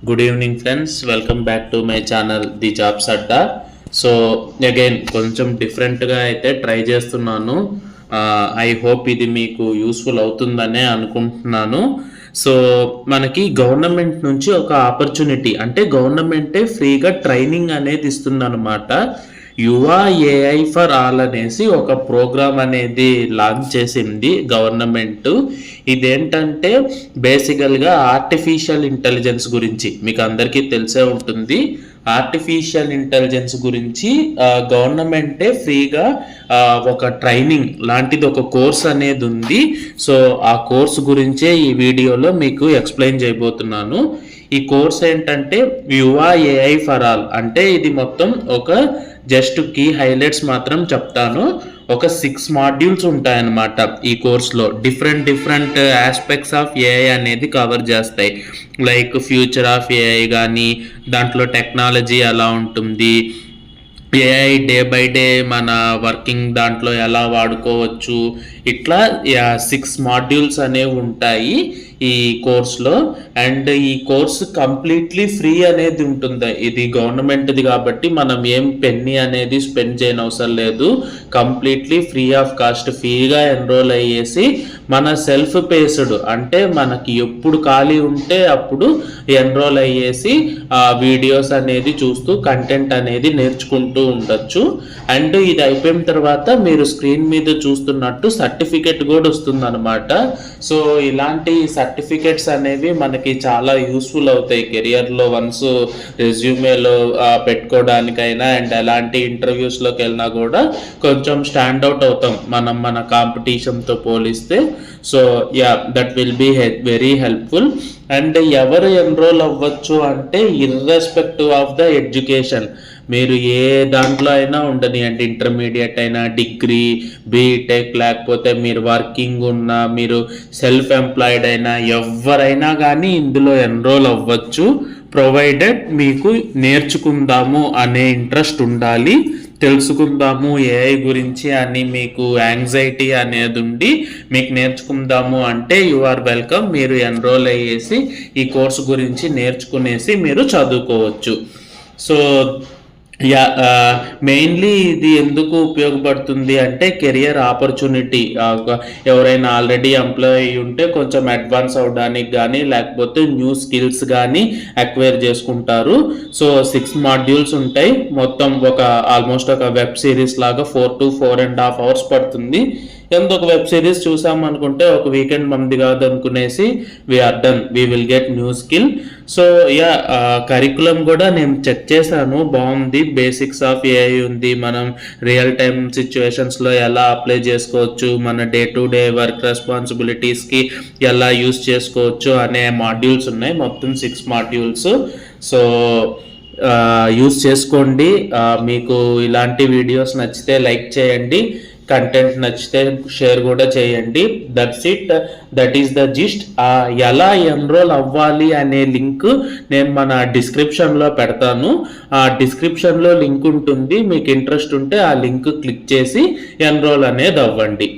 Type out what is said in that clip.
Good evening friends, welcome back to my channel The Jobs Adda. So again కొంచెం డిఫరెంట్గా అయితే try చేస్తున్నాను. I hope ఇది మీకు యూస్ఫుల్ అవుతుందనే అనుకుంటున్నాను. సో మనకి గవర్నమెంట్ నుంచి ఒక ఆపర్చునిటీ, అంటే గవర్నమెంటే ఫ్రీగా ట్రైనింగ్ అనేది ఇస్తుందన్నమాట. యువ ఏఐ ఫర్ ఆల్ అనేసి ఒక ప్రోగ్రామ్ అనేది లాంచ్ చేసింది గవర్నమెంట్. ఇదేంటంటే బేసికల్గా ఆర్టిఫిషియల్ ఇంటెలిజెన్స్ గురించి మీకు అందరికీ తెలిసే ఉంటుంది. ఆర్టిఫిషియల్ ఇంటెలిజెన్స్ గురించి గవర్నమెంటే ఫ్రీగా ఒక ట్రైనింగ్ లాంటిది ఒక కోర్స్ అనేది ఉంది. సో ఆ కోర్స్ గురించే ఈ వీడియోలో మీకు ఎక్స్ప్లెయిన్ చేయబోతున్నాను. ఈ కోర్స్ ఏంటంటే యువ ఏఐ ఫర్ ఆల్, అంటే ఇది మొత్తం ఒక జస్ట్ కీ హైలైట్స్ మాత్రం చెప్తాను. ఒక 6 మాడ్యూల్స్ ఉంటాయన్నమాట ఈ కోర్స్లో. డిఫరెంట్ ఆస్పెక్ట్స్ ఆఫ్ ఏఐ అనేది కవర్ చేస్తాయి. లైక్ ఫ్యూచర్ ఆఫ్ ఏఐ కానీ, దాంట్లో టెక్నాలజీ ఎలా ఉంటుంది, ఏఐ డే బై డే మన వర్కింగ్ దాంట్లో ఎలా వాడుకోవచ్చు, ఇట్లా 6 మాడ్యూల్స్ అనేవి ఉంటాయి ఈ కోర్స్లో. అండ్ ఈ కోర్స్ కంప్లీట్లీ ఫ్రీ అనేది ఉంటుంది. ఇది గవర్నమెంట్ది కాబట్టి మనం ఏం పెన్నీ అనేది స్పెండ్ చేయని అవసరం లేదు. కంప్లీట్లీ ఫ్రీ ఆఫ్ కాస్ట్, ఫ్రీగా ఎన్రోల్ అయ్యేసి మన సెల్ఫ్ పేస్డ్, అంటే మనకి ఎప్పుడు ఖాళీ ఉంటే అప్పుడు ఎన్రోల్ అయ్యేసి వీడియోస్ అనేది చూస్తూ కంటెంట్ అనేది నేర్చుకుంటూ ఉండొచ్చు. అండ్ ఇది అయిపోయిన తర్వాత మీరు స్క్రీన్ మీద చూస్తున్నట్టు సర్టిఫికెట్ కూడా వస్తుంది అనమాట. సో ఇలాంటి సర్టిఫికెట్స్ అనేవి మనకి చాలా యూస్ఫుల్ అవుతాయి కెరియర్లో. వన్స్ రెజ్యూమేలో పెట్టుకోవడానికైనా అండ్ ఎలాంటి ఇంటర్వ్యూస్లోకి వెళ్ళినా కూడా కొంచెం స్టాండ్ అవుట్ అవుతాం మనం మన కాంపిటీషన్తో పోలిస్తే. So that will be very helpful. And ఎవరు ఎన్రోల్ అవ్వచ్చు అంటే ఇర్రెస్పెక్టివ్ ఆఫ్ ద ఎడ్యుకేషన్, మీరు ఏ దాంట్లో అయినా ఉండని, అంటే ఇంటర్మీడియట్ అయినా, డిగ్రీ, బీటెక్, లేకపోతే మీరు వర్కింగ్ ఉన్నా, మీరు సెల్ఫ్ ఎంప్లాయిడ్ అయినా, ఎవరైనా కానీ ఇందులో ఎన్రోల్ అవ్వచ్చు. ప్రొవైడెడ్ మీకు నేర్చుకుందాము అనే ఇంట్రెస్ట్ ఉండాలి, తెలుసుకుందాము ఏఐ గురించి అని మీకు యాంగ్జైటీ అనేది ఉండి మీకు నేర్చుకుందాము అంటే యు ఆర్ వెల్కమ్. మీరు ఎన్రోల్ అయ్యేసి ఈ కోర్సు గురించి నేర్చుకునేసి మీరు చదువుకోవచ్చు. సో మెయిన్లీ ఇది ఎందుకు ఉపయోగపడుతుంది అంటే కెరియర్ ఆపర్చునిటీ. ఎవరైనా ఆల్రెడీ ఎంప్లాయ్ అయ్యి ఉంటే కొంచెం అడ్వాన్స్ అవడానికి కానీ, లేకపోతే న్యూ స్కిల్స్ కానీ అక్వైర్ చేసుకుంటారు. సో 6 మాడ్యూల్స్ ఉంటాయి మొత్తం. ఆల్మోస్ట్ ఒక వెబ్ సిరీస్ లాగా 4 to 4.5 hours పడుతుంది. ఎందుకు వెబ్ సిరీస్ చూసామనుకుంటే ఒక వీకెండ్ మంది కాదు అనుకునేసి we are done, we will get new skill. So curriculum కూడా నేను చెక్ చేశాను, బాగుంది. బేసిక్స్ ఆఫ్ ఏఐ ఉంది, మనం రియల్ టైమ్ సిచ్యువేషన్స్లో ఎలా అప్లై చేసుకోవచ్చు, మన డే టు డే వర్క్ రెస్పాన్సిబిలిటీస్కి ఎలా యూస్ చేసుకోవచ్చు అనే మాడ్యూల్స్ ఉన్నాయి. మొత్తం 6 మాడ్యూల్స్. సో యూస్ చేసుకోండి. మీకు ఇలాంటి వీడియోస్ నచ్చితే లైక్ చేయండి, కంటెంట్ నచ్చితే షేర్ కూడా చేయండి. That's it, that is the gist. ఎలా ఎన్రోల్ అవ్వాలి అనే లింక్ నేను మన డిస్క్రిప్షన్లో పెడతాను. ఆ డిస్క్రిప్షన్లో లింక్ ఉంటుంది, మీకు ఇంట్రెస్ట్ ఉంటే ఆ లింక్ క్లిక్ చేసి ఎన్రోల్ అనేది అవ్వండి.